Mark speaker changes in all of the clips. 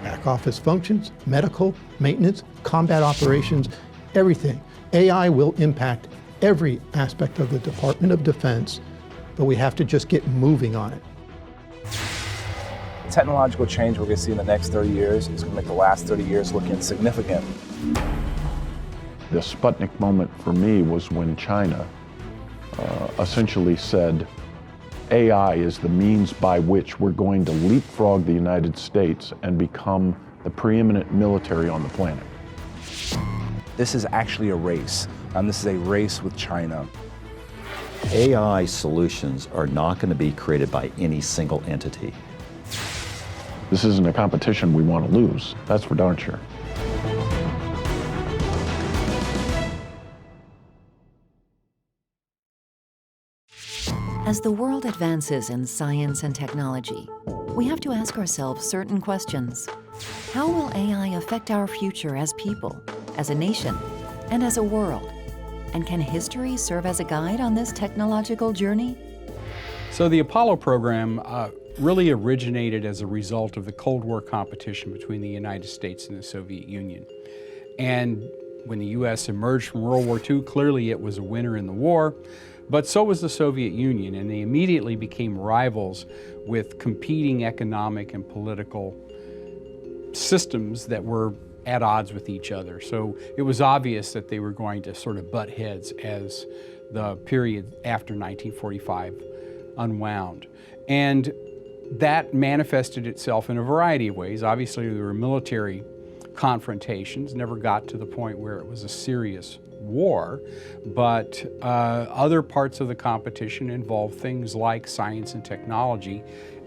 Speaker 1: back office functions, medical, maintenance, combat operations, everything. AI will impact every aspect of the Department of Defense, but we have to just get moving on it.
Speaker 2: The technological change we're going to see in the next 30 years is going to make the last 30 years look insignificant.
Speaker 3: The Sputnik moment for me was when China essentially said, AI is the means by which we're going to leapfrog the United States and become the preeminent military on the planet.
Speaker 2: This is actually a race. This is a race with China.
Speaker 4: AI solutions are not going to be created by any single entity.
Speaker 3: This isn't a competition we want to lose, that's for darn sure.
Speaker 5: As the world advances in science and technology, we have to ask ourselves certain questions. How will AI affect our future as people, as a nation, and as a world? And can history serve as a guide on this technological journey?
Speaker 6: So the Apollo program really originated as a result of the Cold War competition between the United States and the Soviet Union. And when the U.S. emerged from World War II, clearly it was a winner in the war, but so was the Soviet Union, and they immediately became rivals with competing economic and political systems that were at odds with each other. So it was obvious that they were going to sort of butt heads as the period after 1945 unwound. And that manifested itself in a variety of ways. Obviously, there were military confrontations, never got to the point where it was a serious war, but other parts of the competition involved things like science and technology,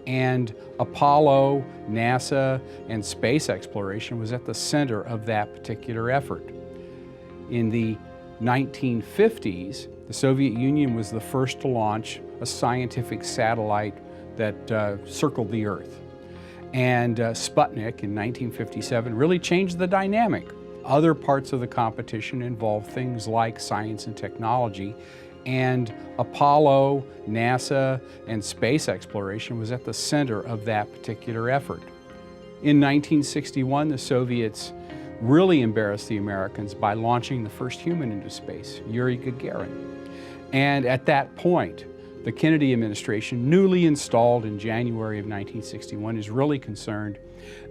Speaker 6: and Apollo, NASA, and space exploration was at the center of that particular effort. In the 1950s, the Soviet Union was the first to launch a scientific satellite that circled the Earth. And Sputnik in 1957 really changed the dynamic. Other parts of the competition involved things like science and technology, and Apollo, NASA, and space exploration was at the center of that particular effort. In 1961, the Soviets really embarrassed the Americans by launching the first human into space, Yuri Gagarin. And at that point, the Kennedy administration, newly installed in January of 1961, is really concerned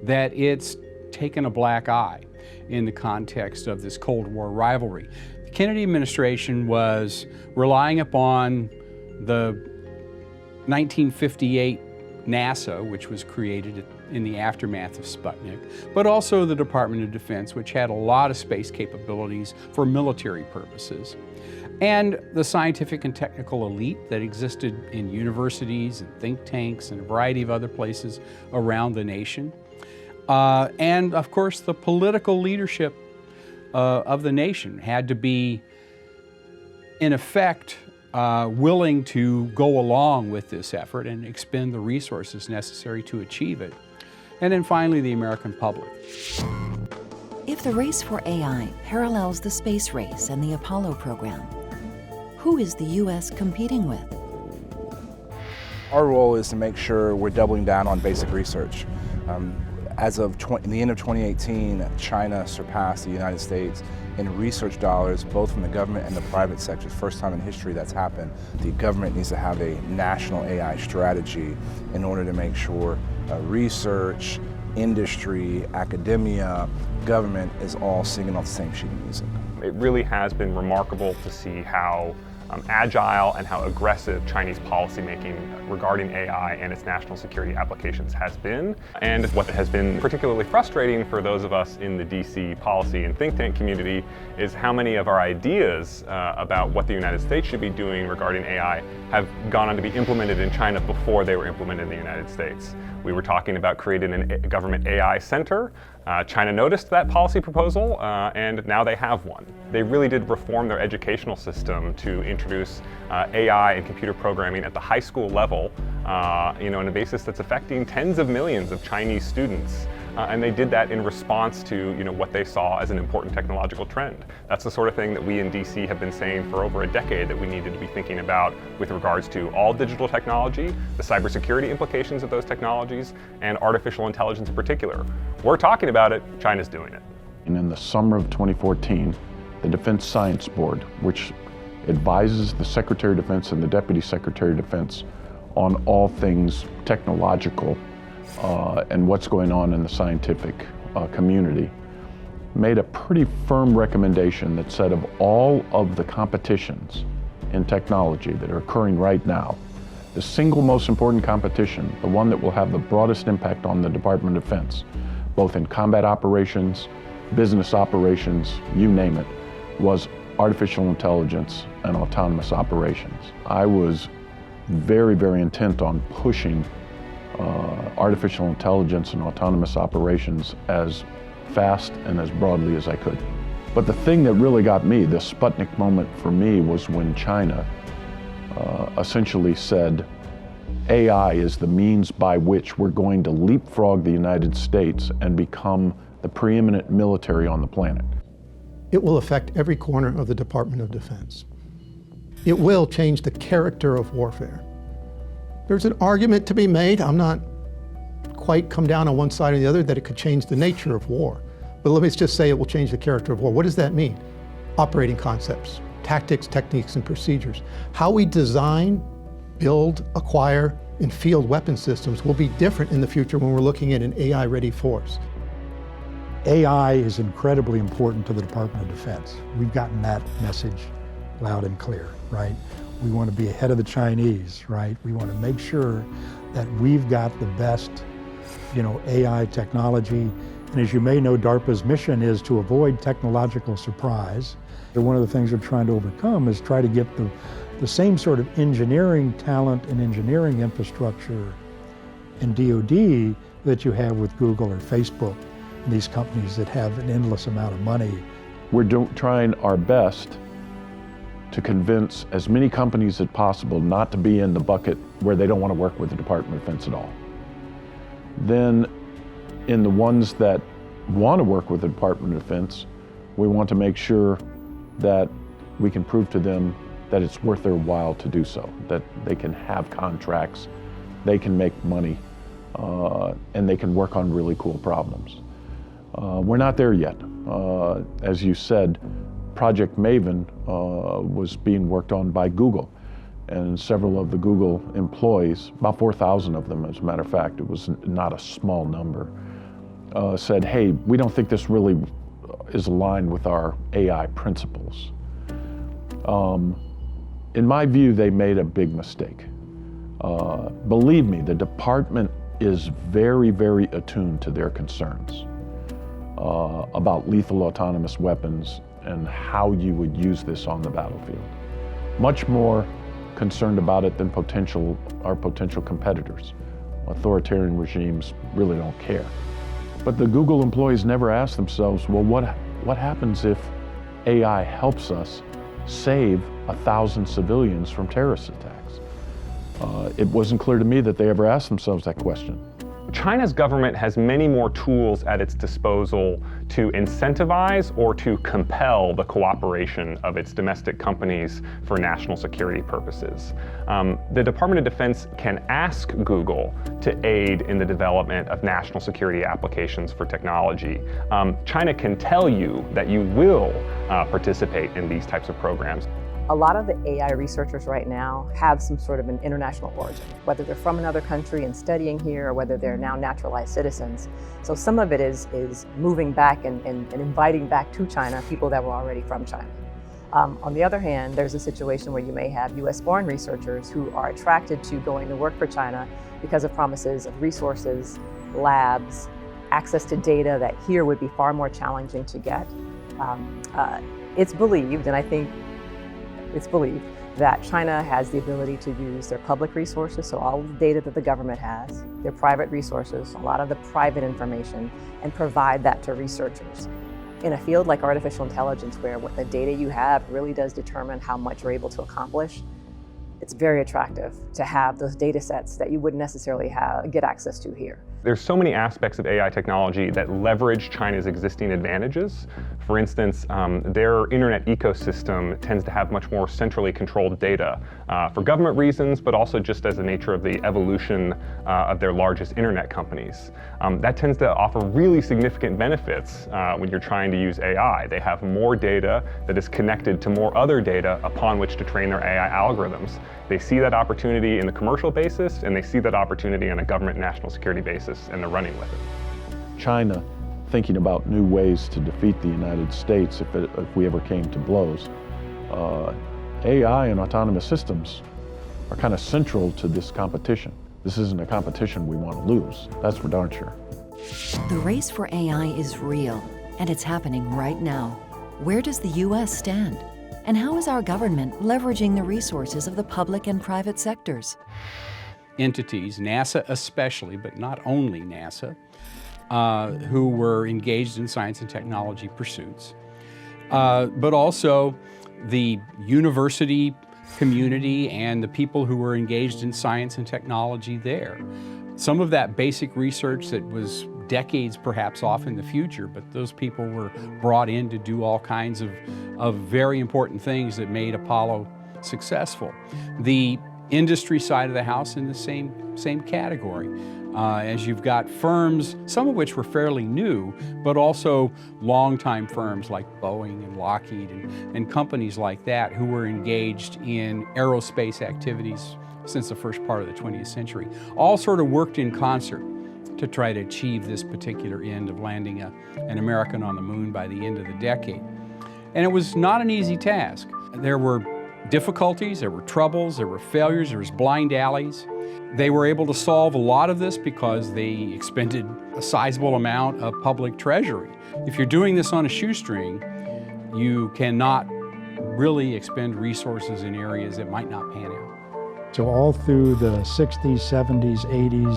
Speaker 6: that it's taken a black eye in the context of this Cold War rivalry. The Kennedy administration was relying upon the 1958 NASA, which was created in the aftermath of Sputnik, but also the Department of Defense, which had a lot of space capabilities for military purposes, and the scientific and technical elite that existed in universities and think tanks and a variety of other places around the nation. And of course, the political leadership of the nation had to be, in effect, willing to go along with this effort and expend the resources necessary to achieve it. And then finally, the American public.
Speaker 5: If the race for AI parallels the space race and the Apollo program, who is the U.S. competing with?
Speaker 2: Our role is to make sure we're doubling down on basic research. As of the end of 2018, China surpassed the United States in research dollars, both from the government and the private sector. First time in history that's happened. The government needs to have a national AI strategy in order to make sure research, industry, academia, government is all singing off the same sheet of music.
Speaker 7: It really has been remarkable to see how agile and how aggressive Chinese policymaking regarding AI and its national security applications has been. And what has been particularly frustrating for those of us in the DC policy and think tank community is how many of our ideas about what the United States should be doing regarding AI have gone on to be implemented in China before they were implemented in the United States. We were talking about creating a government AI center. China noticed that policy proposal, and now they have one. They really did reform their educational system to introduce AI and computer programming at the high school level, on a basis that's affecting tens of millions of Chinese students and they did that in response to what they saw as an important technological trend. That's the sort of thing that we in DC have been saying for over a decade that we needed to be thinking about with regards to all digital technology, the cybersecurity implications of those technologies, and artificial intelligence in particular. We're talking about it, China's doing it.
Speaker 3: And in the summer of 2014, the Defense Science Board, which advises the Secretary of Defense and the Deputy Secretary of Defense on all things technological and what's going on in the scientific community, made a pretty firm recommendation that said of all of the competitions in technology that are occurring right now, the single most important competition, the one that will have the broadest impact on the Department of Defense, both in combat operations, business operations, you name it, was artificial intelligence and autonomous operations. I was very, very intent on pushing artificial intelligence and autonomous operations as fast and as broadly as I could. But the thing that really got me, the Sputnik moment for me, was when China essentially said, AI is the means by which we're going to leapfrog the United States and become the preeminent military on the planet.
Speaker 1: It will affect every corner of the Department of Defense. It will change the character of warfare. There's an argument to be made, I'm not quite come down on one side or the other, that it could change the nature of war. But let me just say it will change the character of war. What does that mean? Operating concepts, tactics, techniques, and procedures. How we design, build, acquire, and field weapon systems will be different in the future when we're looking at an AI-ready force.
Speaker 8: AI is incredibly important to the Department of Defense. We've gotten that message loud and clear, right? We want to be ahead of the Chinese, right? We want to make sure that we've got the best, AI technology. And as you may know, DARPA's mission is to avoid technological surprise. And one of the things we're trying to overcome is try to get the same sort of engineering talent and engineering infrastructure in DoD that you have with Google or Facebook, and these companies that have an endless amount of money.
Speaker 3: We're trying our best to convince as many companies as possible not to be in the bucket where they don't want to work with the Department of Defense at all. Then in the ones that want to work with the Department of Defense, we want to make sure that we can prove to them that it's worth their while to do so, that they can have contracts, they can make money, and they can work on really cool problems. We're not there yet. As you said, Project Maven was being worked on by Google, and several of the Google employees, about 4,000 of them as a matter of fact, it was not a small number, said, hey, we don't think this really is aligned with our AI principles. In my view, they made a big mistake. Believe me, the department is very, very attuned to their concerns about lethal autonomous weapons and how you would use this on the battlefield. Much more concerned about it than our potential competitors. Authoritarian regimes really don't care. But the Google employees never ask themselves, well, what happens if AI helps us save 1,000 civilians from terrorist attacks? It wasn't clear to me that they ever asked themselves that question.
Speaker 7: China's government has many more tools at its disposal to incentivize or to compel the cooperation of its domestic companies for national security purposes. The Department of Defense can ask Google to aid in the development of national security applications for technology. China can tell you that you will participate in these types of programs.
Speaker 9: A lot of the AI researchers right now have some sort of an international origin, whether they're from another country and studying here or whether they're now naturalized citizens. So some of it is moving back and inviting back to China people that were already from China. On the other hand, there's a situation where you may have US-born researchers who are attracted to going to work for China because of promises of resources, labs, access to data that here would be far more challenging to get. It's believed, and I think it's believed, that China has the ability to use their public resources, so all of the data that the government has, their private resources, a lot of the private information, and provide that to researchers. In a field like artificial intelligence, where what the data you have really does determine how much you're able to accomplish, it's very attractive to have those data sets that you wouldn't necessarily get access to here.
Speaker 7: There's so many aspects of AI technology that leverage China's existing advantages. For instance, their internet ecosystem tends to have much more centrally controlled data for government reasons, but also just as the nature of the evolution of their largest internet companies. That tends to offer really significant benefits when you're trying to use AI. They have more data that is connected to more other data upon which to train their AI algorithms. They see that opportunity in the commercial basis, and they see that opportunity on a government national security basis, and they're running with it.
Speaker 3: China, thinking about new ways to defeat the United States if we ever came to blows, AI and autonomous systems are kind of central to this competition. This isn't a competition we want to lose, that's for darn sure.
Speaker 5: The race for AI is real, and it's happening right now. Where does the U.S. stand? And how is our government leveraging the resources of the public and private sectors?
Speaker 6: Entities, NASA especially, but not only NASA, who were engaged in science and technology pursuits, but also the university community and the people who were engaged in science and technology there. Some of that basic research that was decades perhaps off in the future, but those people were brought in to do all kinds of very important things that made Apollo successful. The industry side of the house in the same category. As you've got firms, some of which were fairly new, but also longtime firms like Boeing and Lockheed and companies like that who were engaged in aerospace activities since the first part of the 20th century, all sort of worked in concert to try to achieve this particular end of landing an American on the moon by the end of the decade. And it was not an easy task. There were difficulties, there were troubles, there were failures, there was blind alleys. They were able to solve a lot of this because they expended a sizable amount of public treasury. If you're doing this on a shoestring, you cannot really expend resources in areas that might not pan out.
Speaker 8: So all through the 60s, 70s, 80s,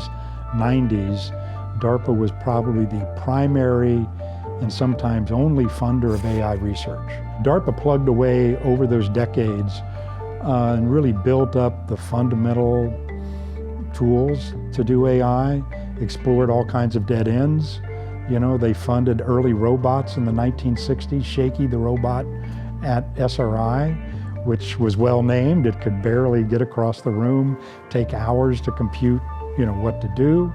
Speaker 8: 90s, DARPA was probably the primary and sometimes only funder of AI research. DARPA plugged away over those decades and really built up the fundamental tools to do AI, explored all kinds of dead ends. You know, they funded early robots in the 1960s, Shaky the robot at SRI, which was well named. It could barely get across the room, take hours to compute, you know, what to do.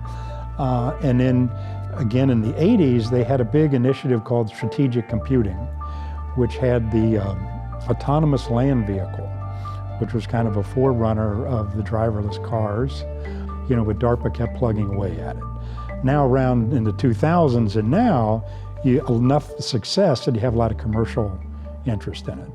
Speaker 8: And then again in the 80s, they had a big initiative called strategic computing, which had the autonomous land vehicle, which was kind of a forerunner of the driverless cars, you know, but DARPA kept plugging away at it. Now around in the 2000s and now, enough success that you have a lot of commercial interest in it.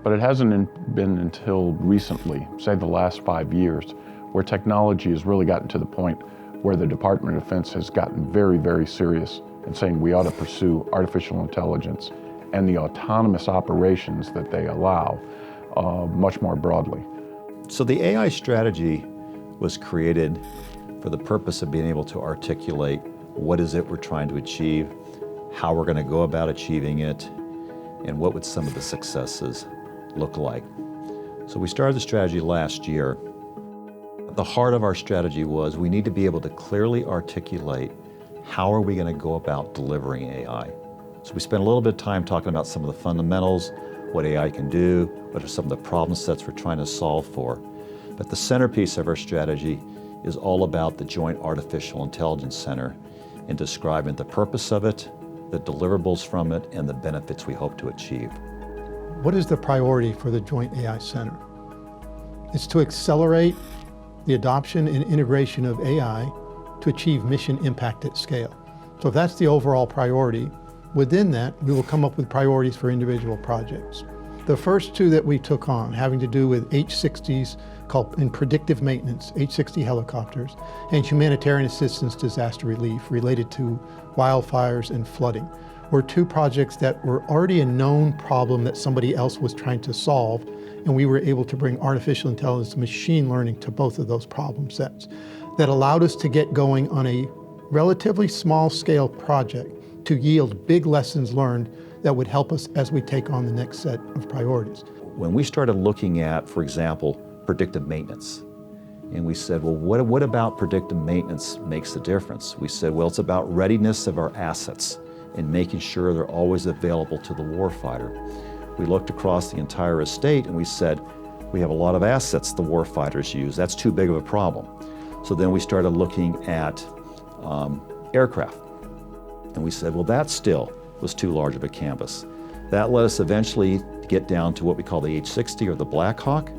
Speaker 3: But it hasn't been until recently, say the last 5 years, where technology has really gotten to the point where the Department of Defense has gotten very, very serious in saying we ought to pursue artificial intelligence and the autonomous operations that they allow much more broadly.
Speaker 4: So the AI strategy was created for the purpose of being able to articulate what is it we're trying to achieve, how we're going to go about achieving it, and what would some of the successes look like. So we started the strategy last year. The heart of our strategy was we need to be able to clearly articulate how are we going to go about delivering AI. So we spent a little bit of time talking about some of the fundamentals, what AI can do, what are some of the problem sets we're trying to solve for. But the centerpiece of our strategy is all about the Joint Artificial Intelligence Center and describing the purpose of it, the deliverables from it, and the benefits we hope to achieve.
Speaker 1: What is the priority for the Joint AI Center? It's to accelerate the adoption and integration of AI to achieve mission impact at scale. So if that's the overall priority, within that, we will come up with priorities for individual projects. The first two that we took on, having to do with H-60s called in predictive maintenance, H-60 helicopters, and humanitarian assistance disaster relief related to wildfires and flooding, were two projects that were already a known problem that somebody else was trying to solve, and we were able to bring artificial intelligence and machine learning to both of those problem sets. That allowed us to get going on a relatively small scale project to yield big lessons learned that would help us as we take on the next set of priorities.
Speaker 4: When we started looking at, for example, predictive maintenance, And we said, well, what about predictive maintenance makes the difference? We said, well, it's about readiness of our assets and making sure they're always available to the warfighter. We looked across the entire estate and we said, we have a lot of assets the warfighters use. That's too big of a problem. So then we started looking at aircraft. And we said, well, that still was too large of a canvas. That let us eventually get down to what we call the H-60 or the Black Hawk.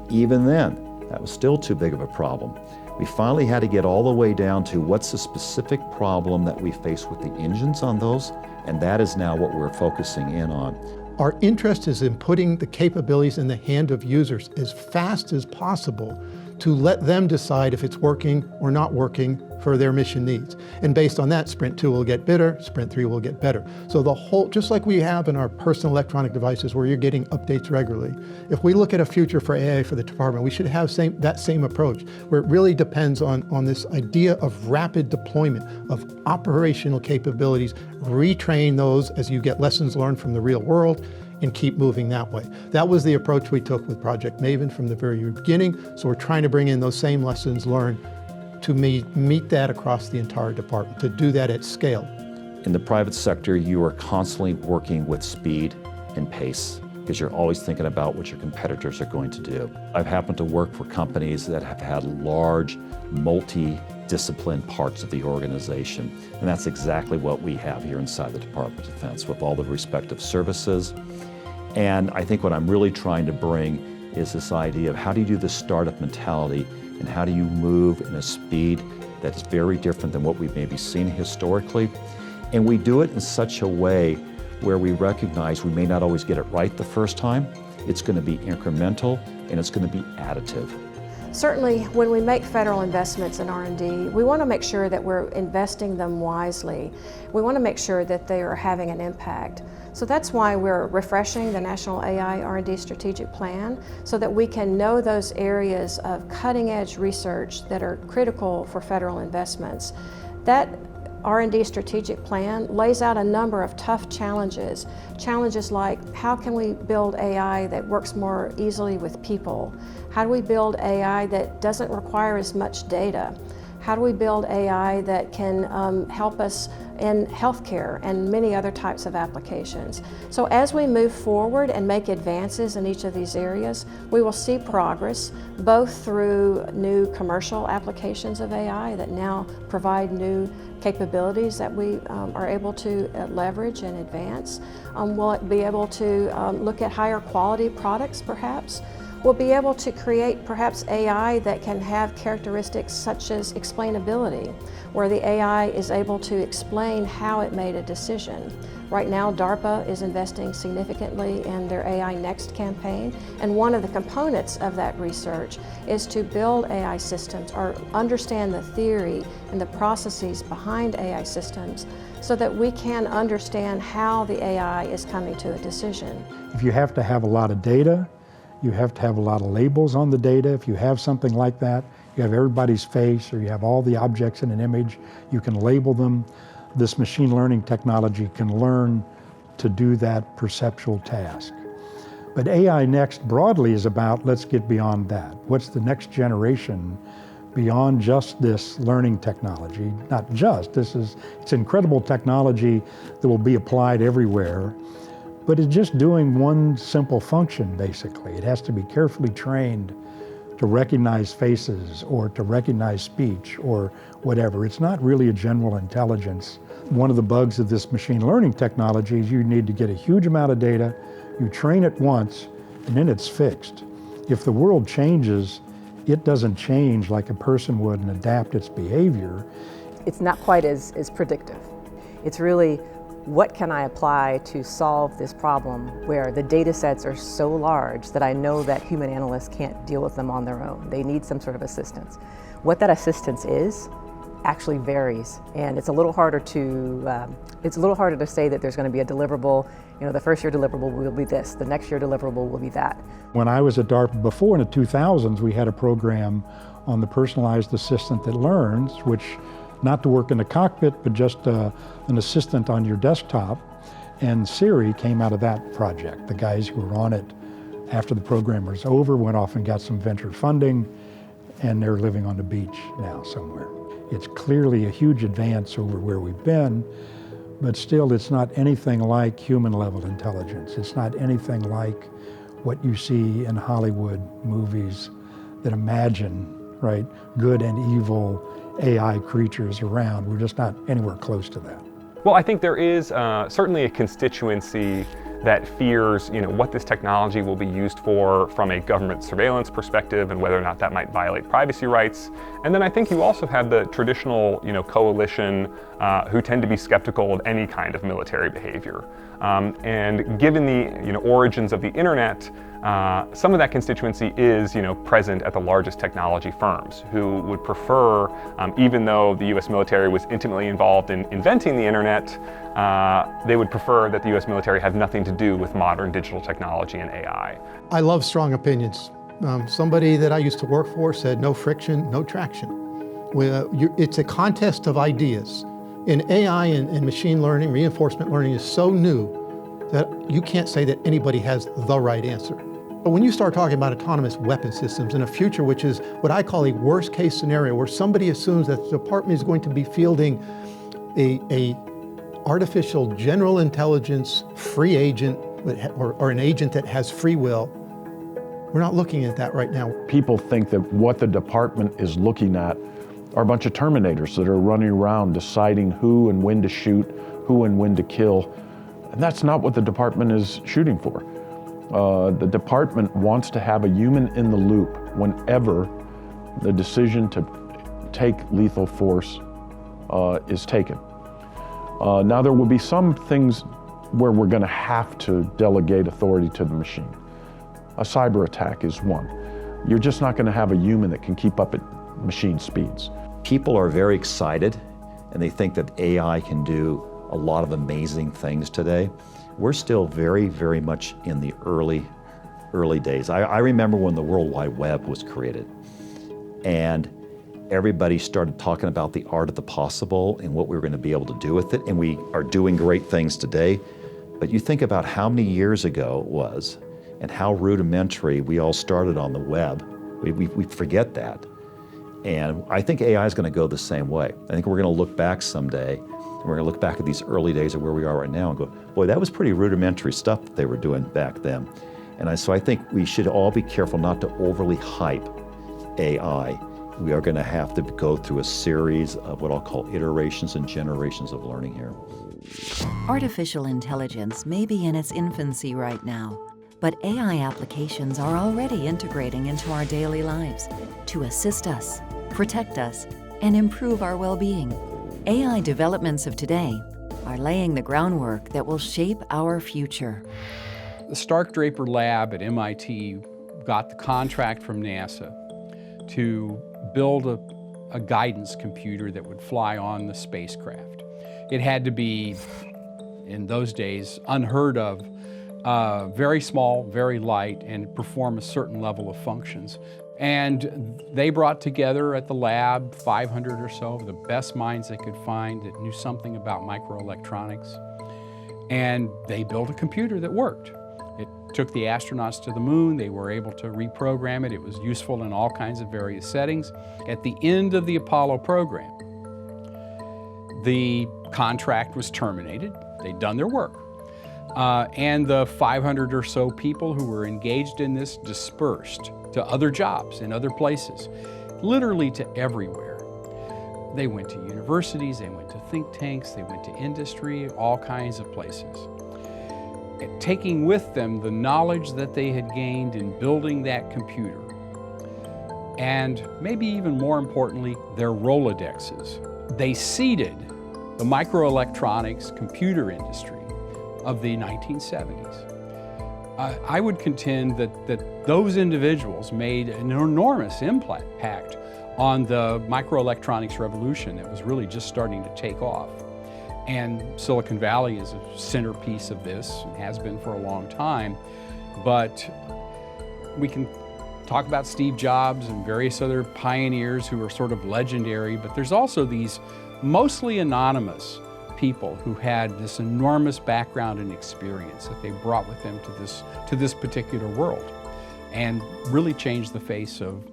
Speaker 4: Even then, that was still too big of a problem. We finally had to get all the way down to what's the specific problem that we face with the engines on those, and that is now what we're focusing in on.
Speaker 1: Our interest is in putting the capabilities in the hand of users as fast as possible to let them decide if it's working or not working for their mission needs. And based on that, Sprint 2 will get better, Sprint 3 will get better. So the whole, just like we have in our personal electronic devices where you're getting updates regularly, if we look at a future for AI for the department, we should have that same approach, where it really depends on this idea of rapid deployment of operational capabilities, retrain those as you get lessons learned from the real world, and keep moving that way. That was the approach we took with Project Maven from the very beginning, so we're trying to bring in those same lessons learned to meet that across the entire department, to do that at scale.
Speaker 4: In the private sector, you are constantly working with speed and pace because you're always thinking about what your competitors are going to do. I've happened to work for companies that have had large, multi-discipline parts of the organization, and that's exactly what we have here inside the Department of Defense with all the respective services. And I think what I'm really trying to bring is this idea of how do you do this startup mentality and how do you move in a speed that's very different than what we've maybe seen historically. And we do it in such a way where we recognize we may not always get it right the first time. It's going to be incremental and it's going to be additive.
Speaker 10: Certainly, when we make federal investments in R&D, we want to make sure that we're investing them wisely. We want to make sure that they are having an impact. So that's why we're refreshing the National AI R&D Strategic Plan so that we can know those areas of cutting-edge research that are critical for federal investments. That R&D strategic plan lays out a number of tough challenges. Challenges like, how can we build AI that works more easily with people? How do we build AI that doesn't require as much data? How do we build AI that can help us in healthcare and many other types of applications? So as we move forward and make advances in each of these areas, we will see progress both through new commercial applications of AI that now provide new capabilities that we are able to leverage and advance. We'll be able to look at higher quality products perhaps. We'll be able to create perhaps AI that can have characteristics such as explainability, where the AI is able to explain how it made a decision. Right now, DARPA is investing significantly in their AI Next campaign, and one of the components of that research is to build AI systems or understand the theory and the processes behind AI systems so that we can understand how the AI is coming to a decision.
Speaker 8: If you have to have a lot of data, you have to have a lot of labels on the data. If you have something like that, you have everybody's face or you have all the objects in an image, you can label them. This machine learning technology can learn to do that perceptual task. But AI Next broadly is about, let's get beyond that. What's the next generation beyond just this learning technology? Not just, it's incredible technology that will be applied everywhere. But it's just doing one simple function, basically. It has to be carefully trained to recognize faces or to recognize speech or whatever. It's not really a general intelligence. One of the bugs of this machine learning technology is you need to get a huge amount of data, you train it once, and then it's fixed. If the world changes, it doesn't change like a person would and adapt its behavior.
Speaker 9: It's not quite as predictive. It's really, what can I apply to solve this problem where the data sets are so large that I know that human analysts can't deal with them on their own. They need some sort of assistance. What that assistance is actually varies, and it's a little harder to say that there's going to be a deliverable. You know, the first year deliverable will be this, the next year deliverable will be that.
Speaker 8: When I was at DARPA before, in the 2000s, we had a program on the personalized assistant that learns, which not to work in the cockpit, but just an assistant on your desktop. And Siri came out of that project. The guys who were on it after the program was over went off and got some venture funding and they're living on the beach now somewhere. It's clearly a huge advance over where we've been, but still it's not anything like human-level intelligence. It's not anything like what you see in Hollywood movies that imagine, right, good and evil AI creatures around. We're just not anywhere close to that.
Speaker 7: Well, I think there is certainly a constituency that fears, what this technology will be used for from a government surveillance perspective and whether or not that might violate privacy rights. And then I think you also have the traditional, coalition who tend to be skeptical of any kind of military behavior. And given the, origins of the internet, some of that constituency is, present at the largest technology firms who would prefer, even though the U.S. military was intimately involved in inventing the internet, they would prefer that the U.S. military have nothing to do with modern digital technology and AI.
Speaker 1: I love strong opinions. Somebody that I used to work for said, no friction, no traction. It's a contest of ideas. And AI and machine learning, reinforcement learning is so new that you can't say that anybody has the right answer. But when you start talking about autonomous weapon systems in a future which is what I call a worst case scenario, where somebody assumes that the department is going to be fielding a artificial general intelligence free agent or an agent that has free will, we're not looking at that right now.
Speaker 3: People think that what the department is looking at are a bunch of Terminators that are running around deciding who and when to shoot, who and when to kill. And that's not what the department is shooting for. The department wants to have a human in the loop whenever the decision to take lethal force is taken. Now there will be some things where we're going to have to delegate authority to the machine. A cyber attack is one. You're just not going to have a human that can keep up at machine speeds.
Speaker 4: People are very excited and they think that AI can do a lot of amazing things today. We're still very, very much in the early days. I remember when the World Wide Web was created and everybody started talking about the art of the possible and what we were going to be able to do with it, and we are doing great things today. But you think about how many years ago it was and how rudimentary we all started on the web. We forget that. And I think AI is going to go the same way. I think we're going to look back someday, and we're going to look back at these early days of where we are right now and go, boy, that was pretty rudimentary stuff that they were doing back then. And so I think we should all be careful not to overly hype AI. We are going to have to go through a series of what I'll call iterations and generations of learning here.
Speaker 5: Artificial intelligence may be in its infancy right now, but AI applications are already integrating into our daily lives to assist us, protect us, and improve our well-being. AI developments of today are laying the groundwork that will shape our future.
Speaker 6: The Stark Draper Lab at MIT got the contract from NASA to build a guidance computer that would fly on the spacecraft. It had to be, in those days, unheard of, very small, very light, and perform a certain level of functions. And they brought together at the lab 500 or so of the best minds they could find that knew something about microelectronics. And they built a computer that worked. It took the astronauts to the moon. They were able to reprogram it. It was useful in all kinds of various settings. At the end of the Apollo program, the contract was terminated. They'd done their work. And the 500 or so people who were engaged in this dispersed to other jobs in other places, literally to everywhere. They went to universities, they went to think tanks, they went to industry, all kinds of places. Taking with them the knowledge that they had gained in building that computer, and maybe even more importantly, their Rolodexes. They seeded the microelectronics computer industry of the 1970s. I would contend that those individuals made an enormous impact on the microelectronics revolution that was really just starting to take off. And Silicon Valley is a centerpiece of this, and has been for a long time. But we can talk about Steve Jobs and various other pioneers who are sort of legendary, but there's also these mostly anonymous people who had this enormous background and experience that they brought with them to this particular world, and really changed the face of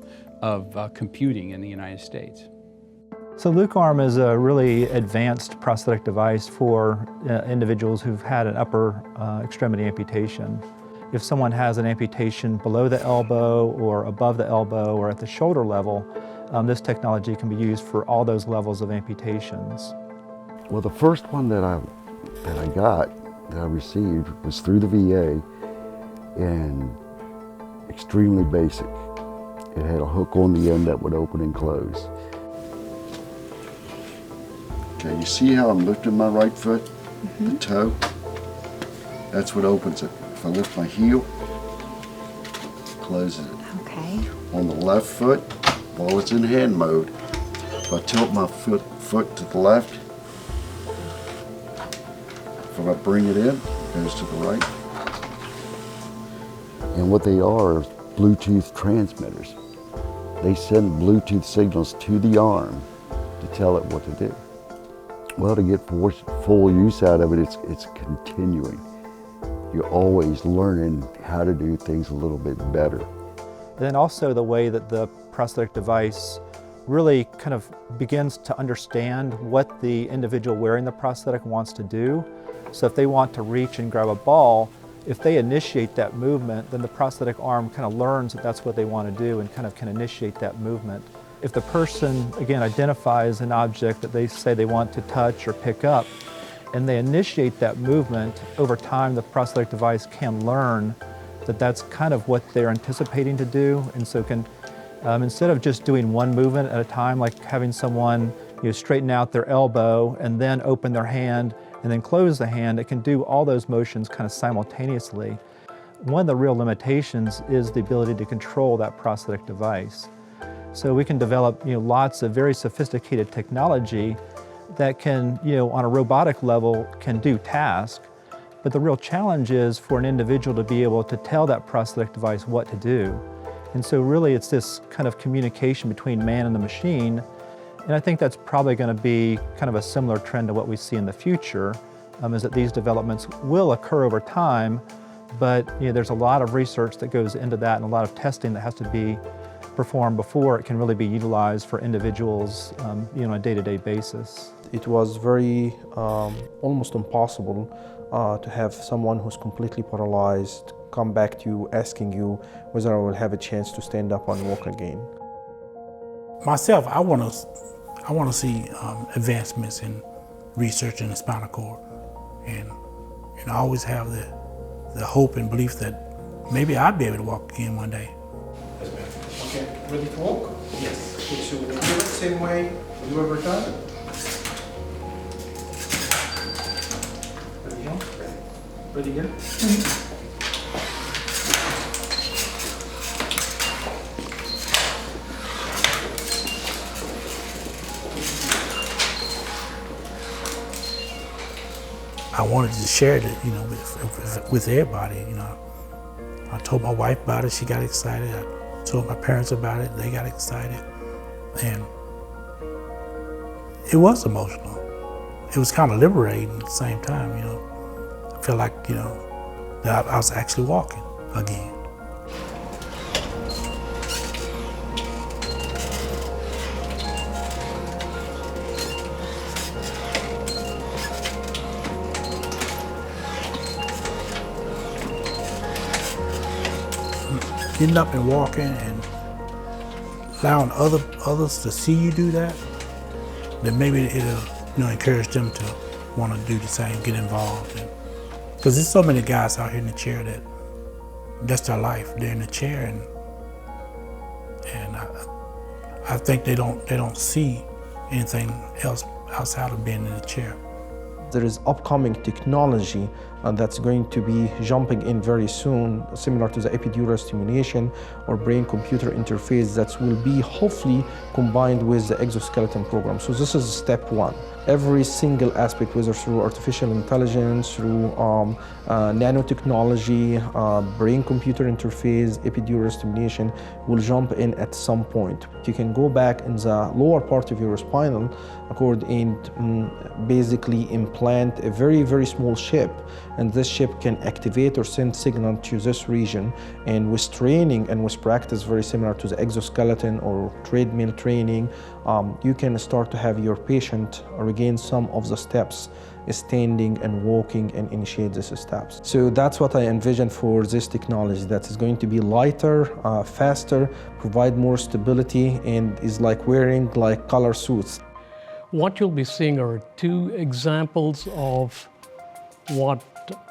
Speaker 6: of computing in the United States.
Speaker 11: So LukeArm is a really advanced prosthetic device for individuals who've had an upper extremity amputation. If someone has an amputation below the elbow or above the elbow or at the shoulder level, this technology can be used for all those levels of amputations.
Speaker 12: Well, the first one that I received was through the VA and extremely basic. It had a hook on the end that would open and close. Okay, you see how I'm lifting my right foot, the toe? That's what opens it. If I lift my heel, closes it. Okay. On the left foot, while it's in hand mode, if I tilt my foot to the left, if I bring it in, it goes to the right. And what they are is Bluetooth transmitters. They send Bluetooth signals to the arm to tell it what to do. Well, to get full use out of it, it's continuing. You're always learning how to do things a little bit better.
Speaker 11: Then also the way that the prosthetic device really kind of begins to understand what the individual wearing the prosthetic wants to do. So if they want to reach and grab a ball, if they initiate that movement, then the prosthetic arm kind of learns that that's what they want to do and kind of can initiate that movement. If the person, again, identifies an object that they say they want to touch or pick up, and they initiate that movement, over time the prosthetic device can learn that that's kind of what they're anticipating to do, and so can, instead of just doing one movement at a time, like having someone straighten out their elbow and then open their hand and then close the hand, it can do all those motions kind of simultaneously. One of the real limitations is the ability to control that prosthetic device. So we can develop lots of very sophisticated technology that can, on a robotic level, can do tasks. But the real challenge is for an individual to be able to tell that prosthetic device what to do. And so really it's this kind of communication between man and the machine. And I think that's probably going to be kind of a similar trend to what we see in the future, is that these developments will occur over time, but there's a lot of research that goes into that and a lot of testing that has to be performed before it can really be utilized for individuals on a day-to-day basis.
Speaker 13: It was very almost impossible to have someone who's completely paralyzed come back to you asking you whether I will have a chance to stand up and walk again.
Speaker 14: Myself, I want to see advancements in research in the spinal cord, and I always have the hope and belief that maybe I'll be able to walk again one day.
Speaker 15: Okay, ready to walk? Yes. Okay, so we'll do it the same way you ever done. Ready, John? Ready again? I wanted to share it, with everybody. I told my wife about it; she got excited. I told my parents about it; they got excited, and it was emotional. It was kind of liberating at the same time. I felt like that I was actually walking again. Getting up and walking and allowing others to see you do that, then maybe it'll encourage them to want to do the same, get involved. Because there's so many guys out here in the chair that's their life. They're in the chair, and I think they don't see anything else outside of being in the chair.
Speaker 13: There is upcoming technology that's going to be jumping in very soon, similar to the epidural stimulation or brain-computer interface that will be hopefully combined with the exoskeleton program. So this is step one. Every single aspect, whether through artificial intelligence, through nanotechnology, brain-computer interface, epidural stimulation, will jump in at some point. You can go back in the lower part of your spinal cord and basically implant a very, very small chip and this ship can activate or send signal to this region. And with training and with practice very similar to the exoskeleton or treadmill training, you can start to have your patient regain some of the steps, standing and walking, and initiate these steps. So that's what I envision for this technology, that is going to be lighter, faster, provide more stability, and is like wearing like color suits.
Speaker 16: What you'll be seeing are two examples of what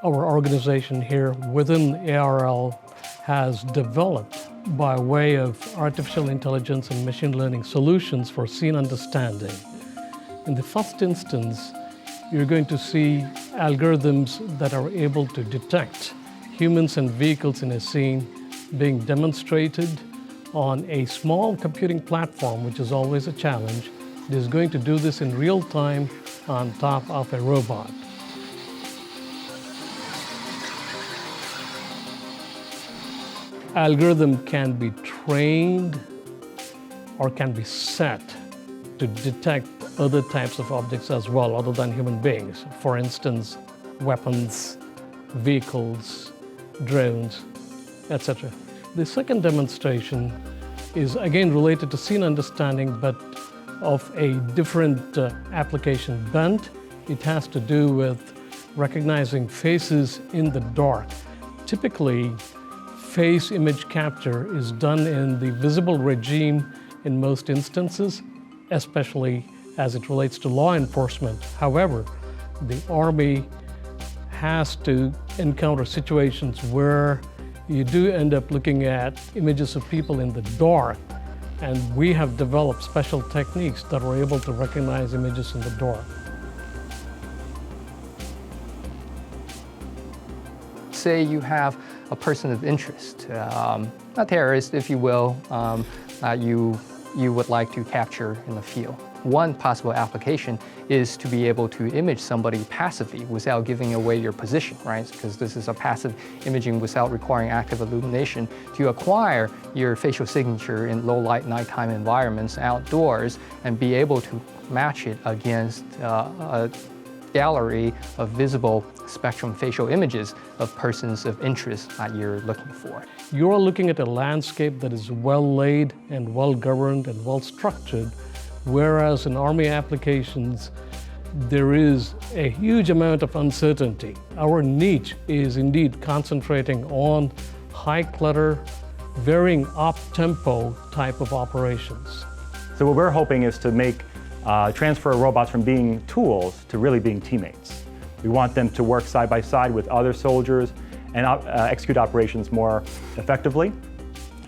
Speaker 16: our organization here within ARL has developed by way of artificial intelligence and machine learning solutions for scene understanding. In the first instance, you're going to see algorithms that are able to detect humans and vehicles in a scene being demonstrated on a small computing platform, which is always a challenge. It is going to do this in real time on top of a robot. Algorithm can be trained or can be set to detect other types of objects as well, other than human beings. For instance, weapons, vehicles, drones, etc. The second demonstration is again related to scene understanding, but of a different application bent. It has to do with recognizing faces in the dark. Typically, face image capture is done in the visible regime in most instances, especially as it relates to law enforcement. However, the Army has to encounter situations where you do end up looking at images of people in the dark, and we have developed special techniques that are able to recognize images in the dark.
Speaker 17: Say you have a person of interest, a terrorist, if you will, you would like to capture in the field. One possible application is to be able to image somebody passively without giving away your position, right? Because this is a passive imaging without requiring active illumination, to acquire your facial signature in low light nighttime environments outdoors and be able to match it against a gallery of visible spectrum facial images of persons of interest that you're looking for.
Speaker 16: You're looking at a landscape that is well laid and well governed and well structured, whereas in Army applications, there is a huge amount of uncertainty. Our niche is indeed concentrating on high clutter, varying up-tempo type of operations.
Speaker 18: So what we're hoping is to make transfer robots from being tools to really being teammates. We want them to work side by side with other soldiers and execute operations more effectively.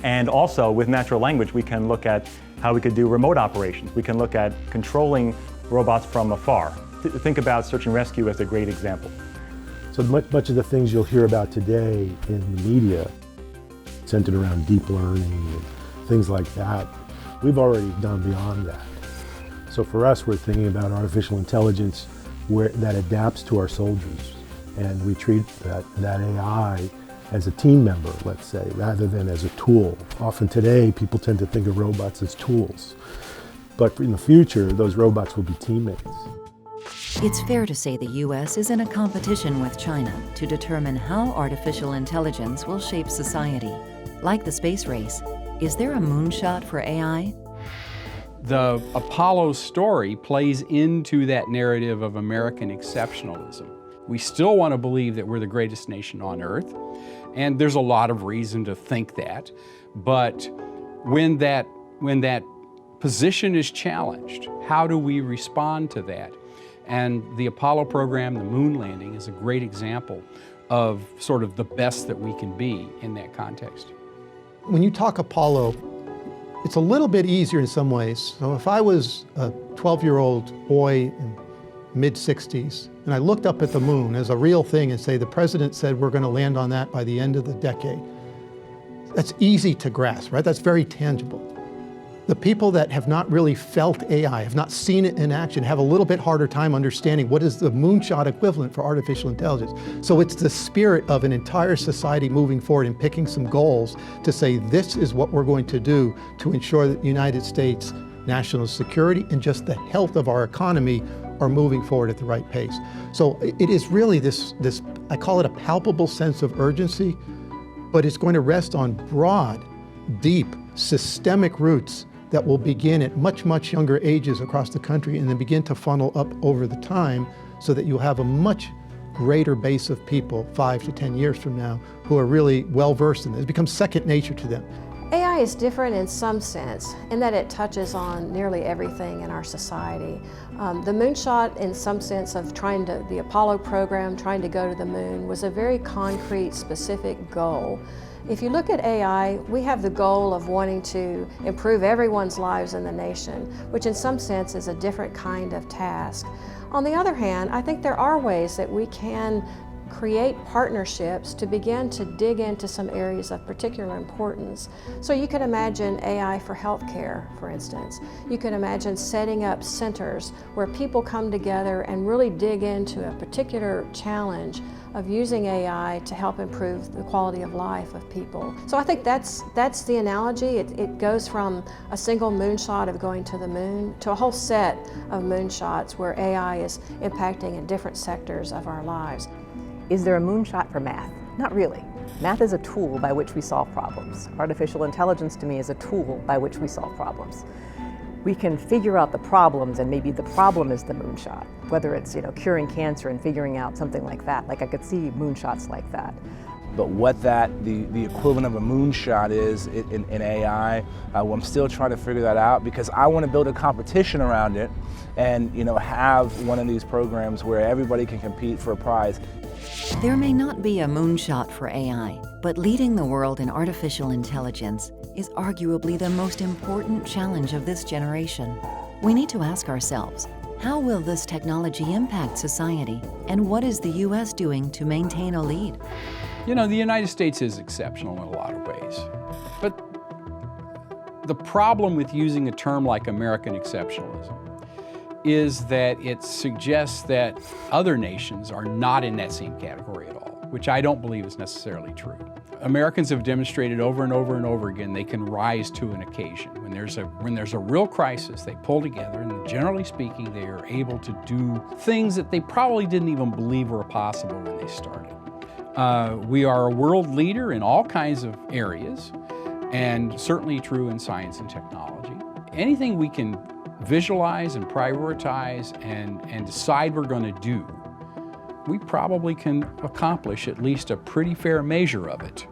Speaker 18: And also with natural language, we can look at how we could do remote operations. We can look at controlling robots from afar. Think about search and rescue as a great example.
Speaker 19: So much of the things you'll hear about today in the media, centered around deep learning and things like that, we've already done beyond that. So for us, we're thinking about artificial intelligence that adapts to our soldiers. And we treat that AI as a team member, let's say, rather than as a tool. Often today, people tend to think of robots as tools. But in the future, those robots will be teammates.
Speaker 5: It's fair to say the U.S. is in a competition with China to determine how artificial intelligence will shape society. Like the space race, is there a moonshot for AI?
Speaker 6: The Apollo story plays into that narrative of American exceptionalism. We still want to believe that we're the greatest nation on earth, and there's a lot of reason to think that. But when that position is challenged, how do we respond to that? And the Apollo program, the moon landing, is a great example of sort of the best that we can be in that context.
Speaker 1: When you talk Apollo, it's a little bit easier in some ways. So if I was a 12-year-old boy in mid-60s, and I looked up at the moon as a real thing and say, the president said we're going to land on that by the end of the decade, that's easy to grasp, right? That's very tangible. The people that have not really felt AI, have not seen it in action, have a little bit harder time understanding what is the moonshot equivalent for artificial intelligence. So it's the spirit of an entire society moving forward and picking some goals to say, this is what we're going to do to ensure that the United States national security and just the health of our economy are moving forward at the right pace. So it is really this, I call it a palpable sense of urgency, but it's going to rest on broad, deep, systemic roots that will begin at much, much younger ages across the country and then begin to funnel up over the time so that you'll have a much greater base of people 5 to 10 years from now who are really well versed in this. It becomes second nature to them.
Speaker 10: AI is different in some sense in that it touches on nearly everything in our society. The moonshot, in some sense of the Apollo program, trying to go to the moon, was a very concrete, specific goal. If you look at AI, we have the goal of wanting to improve everyone's lives in the nation, which in some sense is a different kind of task. On the other hand, I think there are ways that we can create partnerships to begin to dig into some areas of particular importance. So you could imagine AI for healthcare, for instance. You could imagine setting up centers where people come together and really dig into a particular challenge of using AI to help improve the quality of life of people. So I think that's the analogy. It goes from a single moonshot of going to the moon to a whole set of moonshots where AI is impacting in different sectors of our lives.
Speaker 9: Is there a moonshot for math? Not really. Math is a tool by which we solve problems. Artificial intelligence to me is a tool by which we solve problems. We can figure out the problems, and maybe the problem is the moonshot, whether it's curing cancer and figuring out something like that. Like I could see moonshots like that.
Speaker 2: But what the equivalent of a moonshot is in AI, I'm still trying to figure that out because I want to build a competition around it and have one of these programs where everybody can compete for a prize.
Speaker 5: There may not be a moonshot for AI, but leading the world in artificial intelligence is arguably the most important challenge of this generation. We need to ask ourselves, how will this technology impact society, and what is the U.S. doing to maintain a lead?
Speaker 6: The United States is exceptional in a lot of ways, but the problem with using a term like American exceptionalism is that it suggests that other nations are not in that same category at all, which I don't believe is necessarily true. Americans have demonstrated over and over and over again they can rise to an occasion. When there's a real crisis, they pull together, and generally speaking, they are able to do things that they probably didn't even believe were possible when they started. We are a world leader in all kinds of areas, and certainly true in science and technology. Anything we can visualize and prioritize and decide we're going to do, we probably can accomplish at least a pretty fair measure of it.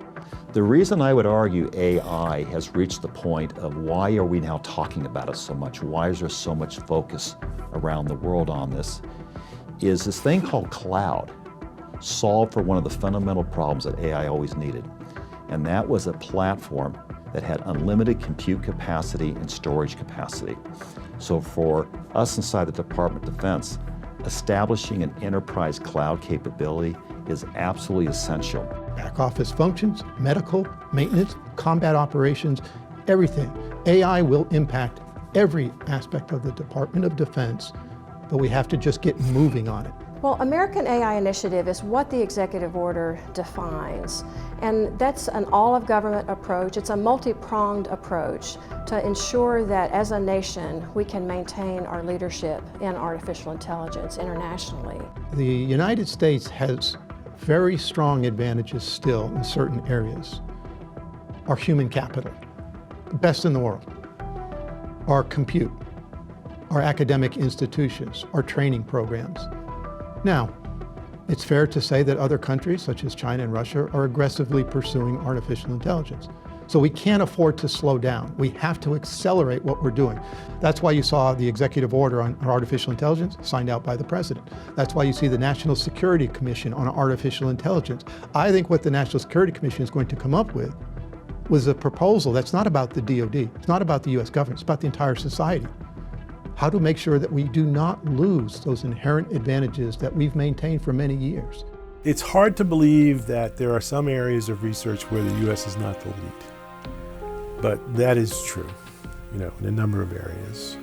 Speaker 4: The reason I would argue AI has reached the point of why are we now talking about it so much, why is there so much focus around the world on this, is this thing called cloud solved for one of the fundamental problems that AI always needed. And that was a platform that had unlimited compute capacity and storage capacity. So for us inside the Department of Defense, establishing an enterprise cloud capability is absolutely essential.
Speaker 1: Back office functions, medical, maintenance, combat operations, everything. AI will impact every aspect of the Department of Defense, but we have to just get moving on it.
Speaker 10: Well, American AI Initiative is what the executive order defines, and that's an all-of-government approach. It's a multi-pronged approach to ensure that as a nation we can maintain our leadership in artificial intelligence internationally.
Speaker 1: The United States has very strong advantages still in certain areas. Our human capital, best in the world. Our compute, our academic institutions, our training programs. Now, it's fair to say that other countries, such as China and Russia, are aggressively pursuing artificial intelligence. So we can't afford to slow down. We have to accelerate what we're doing. That's why you saw the executive order on artificial intelligence signed out by the president. That's why you see the National Security Commission on artificial intelligence. I think what the National Security Commission is going to come up with was a proposal that's not about the DoD, it's not about the US government, it's about the entire society. How to make sure that we do not lose those inherent advantages that we've maintained for many years.
Speaker 19: It's hard to believe that there are some areas of research where the U.S. is not the lead. But that is true, in a number of areas.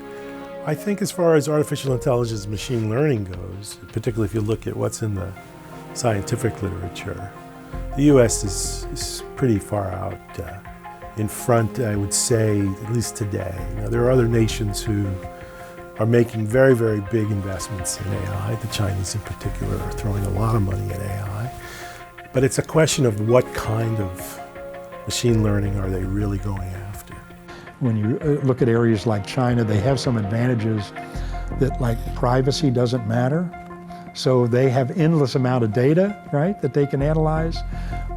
Speaker 19: I think as far as artificial intelligence, machine learning goes, particularly if you look at what's in the scientific literature, the U.S. is pretty far out in front, I would say, at least today. There are other nations who are making very, very big investments in AI. The Chinese in particular are throwing a lot of money at AI. But it's a question of what kind of machine learning are they really going after.
Speaker 8: When you look at areas like China, they have some advantages that, like, privacy doesn't matter. So they have endless amount of data, right, that they can analyze.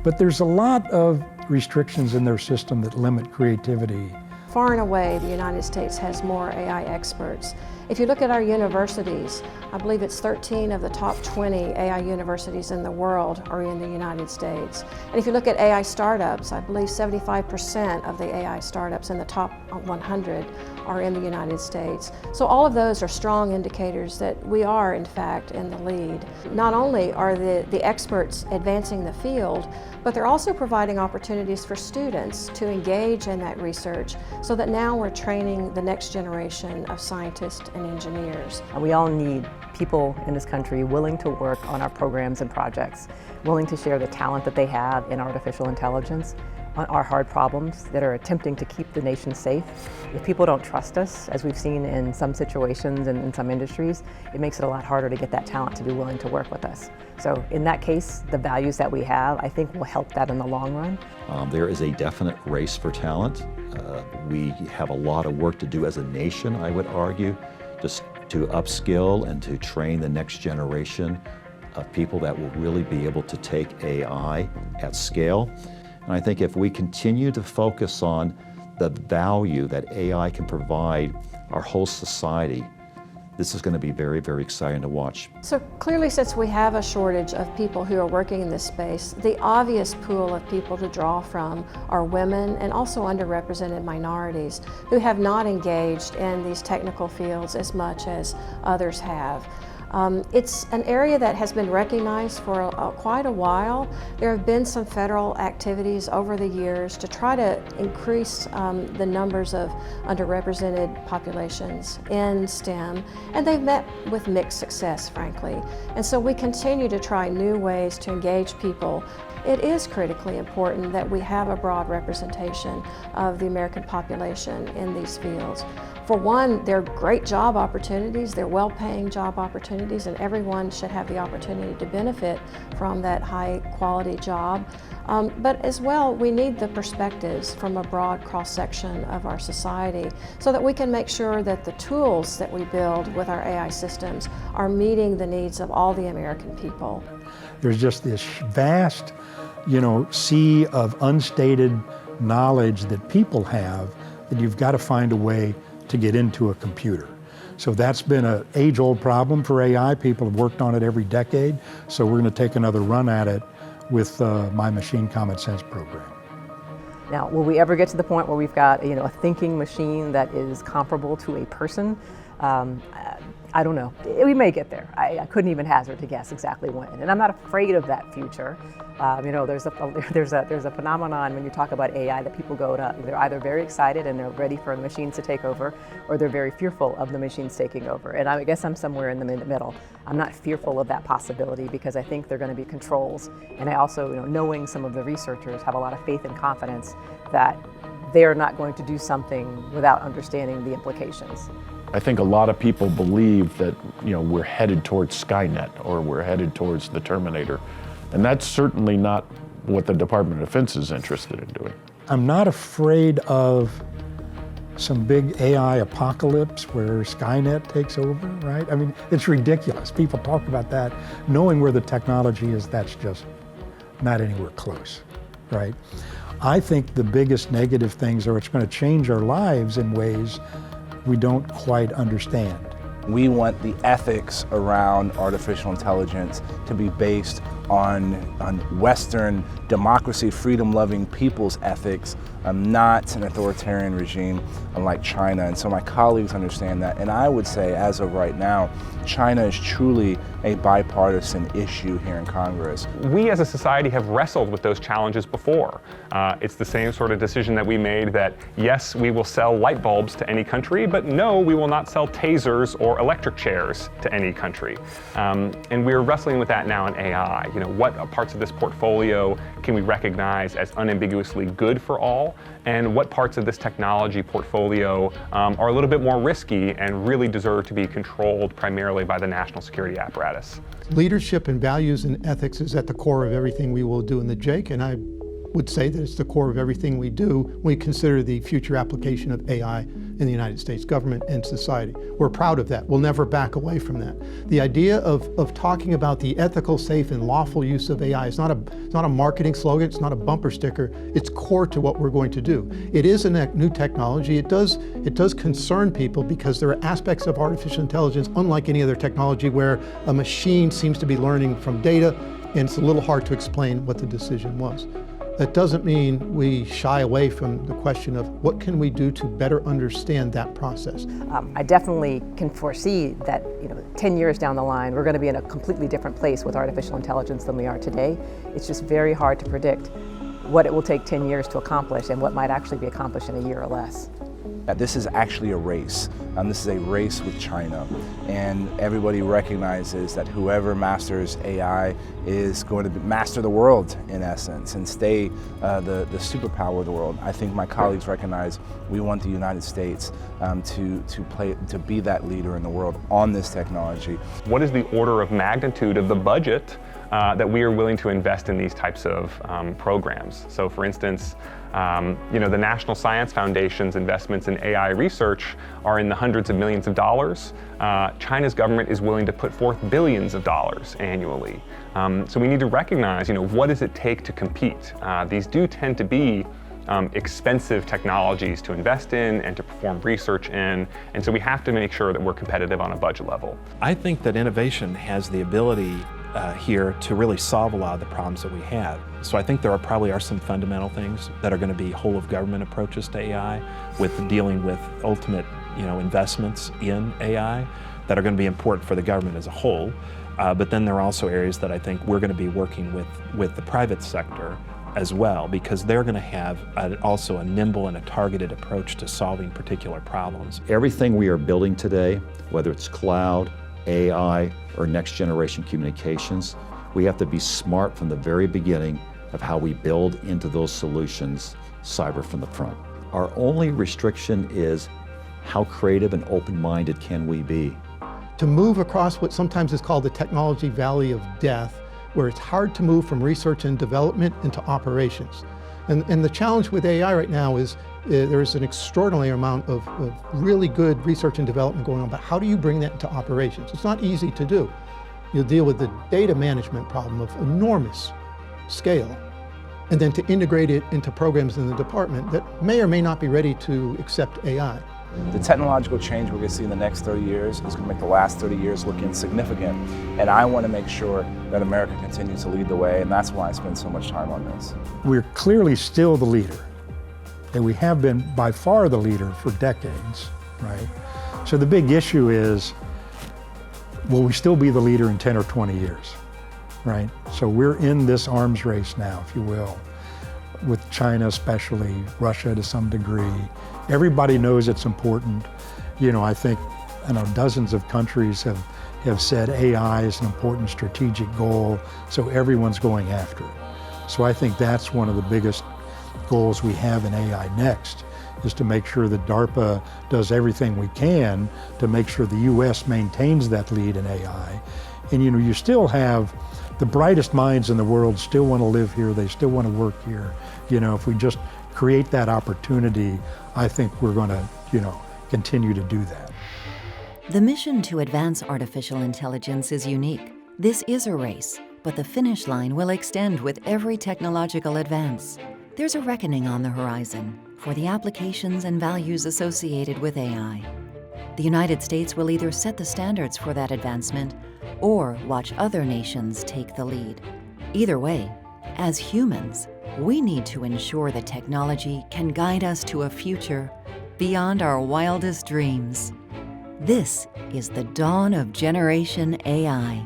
Speaker 8: But there's a lot of restrictions in their system that limit creativity.
Speaker 10: Far and away, the United States has more AI experts. If you look at our universities, I believe it's 13 of the top 20 AI universities in the world are in the United States. And if you look at AI startups, I believe 75% of the AI startups in the top 100 are in the United States. So all of those are strong indicators that we are, in fact, in the lead. Not only are the experts advancing the field, but they're also providing opportunities for students to engage in that research so that now we're training the next generation of scientists and engineers.
Speaker 9: We all need people in this country willing to work on our programs and projects, willing to share the talent that they have in artificial intelligence on our hard problems that are attempting to keep the nation safe. If people don't trust us, as we've seen in some situations and in some industries, it makes it a lot harder to get that talent to be willing to work with us. So in that case, the values that we have, I think, will help that in the long run.
Speaker 4: There is a definite race for talent. We have a lot of work to do as a nation, I would argue, just to upskill and to train the next generation of people that will really be able to take AI at scale. And I think if we continue to focus on the value that AI can provide our whole society, this is going to be very, very exciting to watch.
Speaker 10: So clearly, since we have a shortage of people who are working in this space, the obvious pool of people to draw from are women and also underrepresented minorities who have not engaged in these technical fields as much as others have. It's an area that has been recognized for quite a while. There have been some federal activities over the years to try to increase the numbers of underrepresented populations in STEM, and they've met with mixed success, frankly. And so we continue to try new ways to engage people. It is critically important that we have a broad representation of the American population in these fields. For one, they're great job opportunities, they're well-paying job opportunities, and everyone should have the opportunity to benefit from that high-quality job. But as well, we need the perspectives from a broad cross-section of our society so that we can make sure that the tools that we build with our AI systems are meeting the needs of all the American people.
Speaker 8: There's just this vast, sea of unstated knowledge that people have that you've got to find a way to get into a computer. So that's been an age-old problem for AI. People have worked on it every decade. So we're going to take another run at it with my Machine Common Sense program.
Speaker 9: Now, will we ever get to the point where we've got a thinking machine that is comparable to a person? I don't know. We may get there. I couldn't even hazard to guess exactly when. And I'm not afraid of that future. There's a phenomenon when you talk about AI that people go to, they're either very excited and they're ready for machines to take over, or they're very fearful of the machines taking over. And I guess I'm somewhere in the middle. I'm not fearful of that possibility because I think they're going to be controls. And I also, knowing some of the researchers, have a lot of faith and confidence that they're not going to do something without understanding the implications.
Speaker 3: I think a lot of people believe that we're headed towards Skynet or we're headed towards the Terminator, and that's certainly not what the Department of Defense is interested in doing.
Speaker 8: I'm not afraid of some big AI apocalypse where Skynet takes over, right? I mean, it's ridiculous. People talk about that. Knowing where the technology is, that's just not anywhere close, right? I think the biggest negative things are it's going to change our lives in ways we don't quite understand.
Speaker 2: We want the ethics around artificial intelligence to be based on Western democracy, freedom-loving people's ethics, not an authoritarian regime like China. And so my colleagues understand that. And I would say, as of right now, China is truly a bipartisan issue here in Congress.
Speaker 7: We as a society have wrestled with those challenges before. It's the same sort of decision that we made that, yes, we will sell light bulbs to any country, but no, we will not sell tasers or electric chairs to any country. And we're wrestling with that now in AI. You know, what parts of this portfolio can we recognize as unambiguously good for all, and what parts of this technology portfolio are a little bit more risky and really deserve to be controlled primarily by the national security apparatus.
Speaker 1: Leadership and values and ethics is at the core of everything we will do in the JAIC, and I would say that it's the core of everything we do when we consider the future application of AI in the United States government and society. We're proud of that. We'll never back away from that. The idea of talking about the ethical, safe, and lawful use of AI is not a marketing slogan, it's not a bumper sticker, it's core to what we're going to do. It is a new technology. It does concern people because there are aspects of artificial intelligence, unlike any other technology, where a machine seems to be learning from data, and it's a little hard to explain what the decision was. That doesn't mean we shy away from the question of what can we do to better understand that process.
Speaker 9: I definitely can foresee that 10 years down the line, we're going to be in a completely different place with artificial intelligence than we are today. It's just very hard to predict what it will take 10 years to accomplish and what might actually be accomplished in a year or less.
Speaker 2: This is actually a race. This is a race with China, and everybody recognizes that whoever masters AI is going to master the world in essence and stay the superpower of the world. I think my colleagues recognize we want the United States to be that leader in the world on this technology.
Speaker 7: What is the order of magnitude of the budget that we are willing to invest in these types of programs? So for instance, the National Science Foundation's investments in AI research are in the hundreds of millions of dollars. China's government is willing to put forth billions of dollars annually. So we need to recognize, what does it take to compete? These do tend to be expensive technologies to invest in and to perform research in, and so we have to make sure that we're competitive on a budget level.
Speaker 20: I think that innovation has the ability here to really solve a lot of the problems that we have. So I think there probably are some fundamental things that are going to be whole of government approaches to AI, with dealing with ultimate investments in AI that are going to be important for the government as a whole. But then there are also areas that I think we're going to be working with the private sector as well, because they're going to have also a nimble and a targeted approach to solving particular problems.
Speaker 4: Everything we are building today, whether it's cloud, AI, or next generation communications, we have to be smart from the very beginning of how we build into those solutions cyber from the front. Our only restriction is how creative and open-minded can we be.
Speaker 1: To move across what sometimes is called the technology valley of death, where it's hard to move from research and development into operations. And the challenge with AI right now is there's an extraordinary amount of really good research and development going on, but how do you bring that into operations? It's not easy to do. You'll deal with the data management problem of enormous scale, and then to integrate it into programs in the department that may or may not be ready to accept AI.
Speaker 2: The technological change we're going to see in the next 30 years is going to make the last 30 years look insignificant. And I want to make sure that America continues to lead the way, and that's why I spend so much time on this.
Speaker 8: We're clearly still the leader, and we have been by far the leader for decades, right? So the big issue is, will we still be the leader in 10 or 20 years, right? So we're in this arms race now, if you will, with China especially, Russia to some degree. Everybody knows it's important. I think dozens of countries have said AI is an important strategic goal, so everyone's going after it. So I think that's one of the biggest goals we have in AI Next, is to make sure that DARPA does everything we can to make sure the US maintains that lead in AI. And you still have the brightest minds in the world still want to live here, they still want to work here. If we just create that opportunity, I think we're going to, continue to do that.
Speaker 5: The mission to advance artificial intelligence is unique. This is a race, but the finish line will extend with every technological advance. There's a reckoning on the horizon for the applications and values associated with AI. The United States will either set the standards for that advancement or watch other nations take the lead. Either way, as humans, we need to ensure that technology can guide us to a future beyond our wildest dreams. This is the dawn of Generation AI.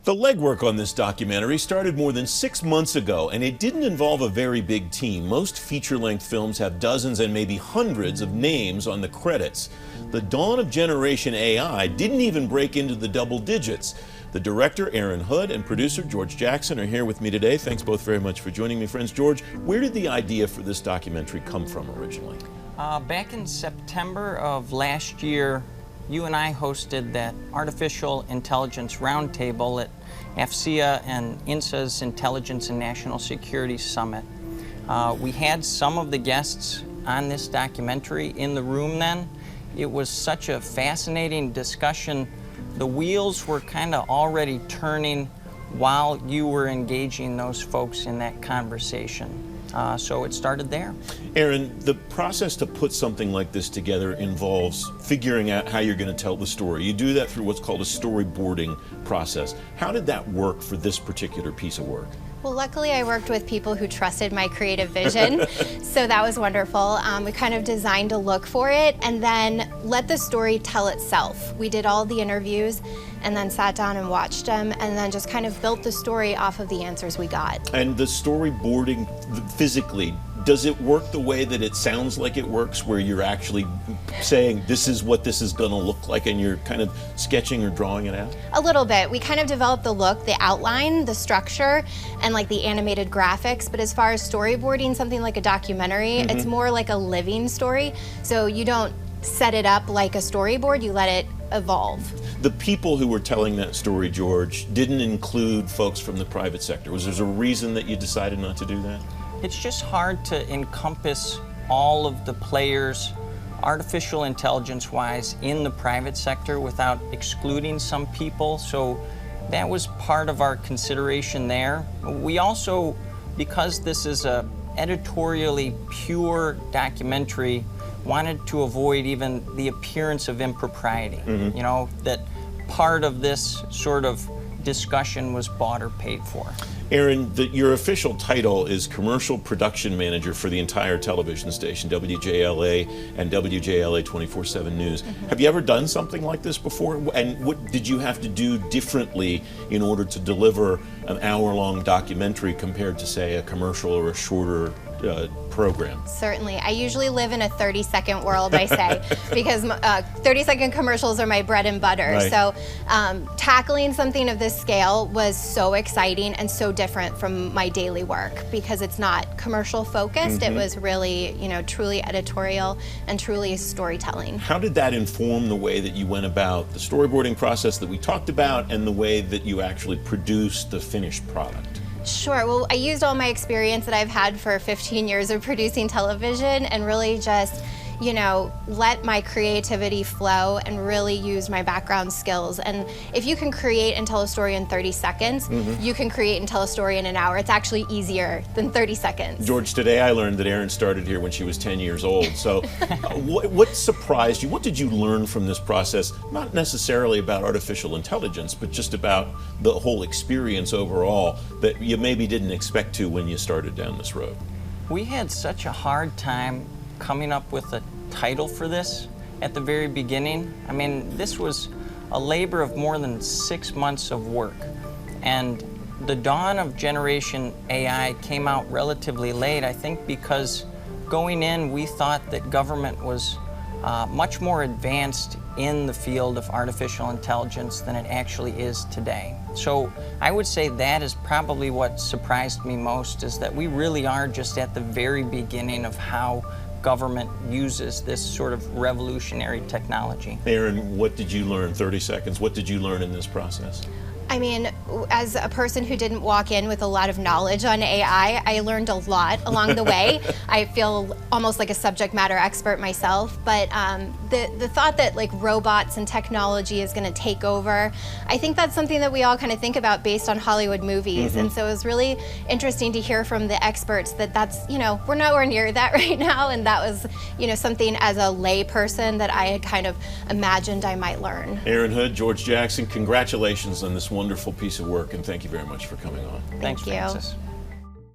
Speaker 2: The legwork on this documentary started more than 6 months ago, and it didn't involve a very big team. Most feature-length films have dozens and maybe hundreds of names on the credits. The dawn of Generation AI didn't even break into the double digits. The director, Aaron Hood, and producer, George Jackson, are here with me today. Thanks both very much for joining me, friends. George, where did the idea for this documentary come from originally?
Speaker 21: Back in September of last year, you and I hosted that Artificial Intelligence Roundtable at AFCEA and INSA's Intelligence and National Security Summit. We had some of the guests on this documentary in the room then. It was such a fascinating discussion. The wheels were kind of already turning while you were engaging those folks in that conversation. So it started there.
Speaker 2: Aaron, the process to put something like this together involves figuring out how you're going to tell the story. You do that through what's called a storyboarding process. How did that work for this particular piece of work?
Speaker 22: Well, luckily I worked with people who trusted my creative vision, so that was wonderful. We kind of designed a look for it and then let the story tell itself. We did all the interviews and then sat down and watched them and then just kind of built the story off of the answers we got.
Speaker 2: And the storyboarding physically, does it work the way that it sounds like it works, where you're actually saying this is what this is going to look like and you're kind of sketching or drawing it out?
Speaker 22: A little bit. We kind of developed the look, the outline, the structure, and like the animated graphics. But as far as storyboarding something like a documentary, it's more like a living story. So you don't set it up like a storyboard, you let it evolve.
Speaker 2: The people who were telling that story, George, didn't include folks from the private sector. Was there a reason that you decided not to do that?
Speaker 21: It's just hard to encompass all of the players, artificial intelligence-wise, in the private sector without excluding some people. So that was part of our consideration there. We also, because this is a editorially pure documentary, wanted to avoid even the appearance of impropriety. You know, that part of this sort of discussion was bought or paid for.
Speaker 2: Aaron, your official title is Commercial Production Manager for the entire television station, WJLA and WJLA 24/7 News. Have you ever done something like this before? And what did you have to do differently in order to deliver an hour-long documentary compared to, say, a commercial or a shorter program?
Speaker 22: Certainly. I usually live in a 30-second world, I say, because 30-second commercials are my bread and butter.
Speaker 2: Right.
Speaker 22: So tackling something of this scale was so exciting and so different from my daily work because it's not commercial focused. It was really, you know, truly editorial and truly storytelling.
Speaker 2: How did that inform the way that you went about the storyboarding process that we talked about and the way that you actually produced the finished product?
Speaker 22: Sure. Well, I used all my experience that I've had for 15 years of producing television and really just, you know, let my creativity flow and really use my background skills. And if you can create and tell a story in 30 seconds, you can create and tell a story in an hour. It's actually easier than 30 seconds.
Speaker 2: George, today I learned that Aaron started here when she was 10 years old. So what surprised you? What did you learn from this process? Not necessarily about artificial intelligence, but just about the whole experience overall that you maybe didn't expect to when you started down this road.
Speaker 21: We had such a hard time coming up with a title for this at the very beginning. I mean, this was a labor of more than 6 months of work. And the dawn of Generation AI came out relatively late, I think because going in, we thought that government was much more advanced in the field of artificial intelligence than it actually is today. So I would say that is probably what surprised me most, is that we really are just at the very beginning of how government uses this sort of revolutionary technology.
Speaker 2: Aaron, what did you learn? 30 seconds. What did you learn in this process?
Speaker 22: I mean, as a person who didn't walk in with a lot of knowledge on AI, I learned a lot along the way. I feel almost like a subject matter expert myself, but the thought that like robots and technology is going to take over, I think that's something that we all kind of think about based on Hollywood movies. And so it was really interesting to hear from the experts that that's, you know, we're nowhere near that right now, and that was, you know, something as a lay person that I had kind of imagined I might learn.
Speaker 2: Aaron Hood, George Jackson, congratulations on this wonderful piece of work, and thank you very much for coming on.
Speaker 22: Thank you.
Speaker 21: Francis.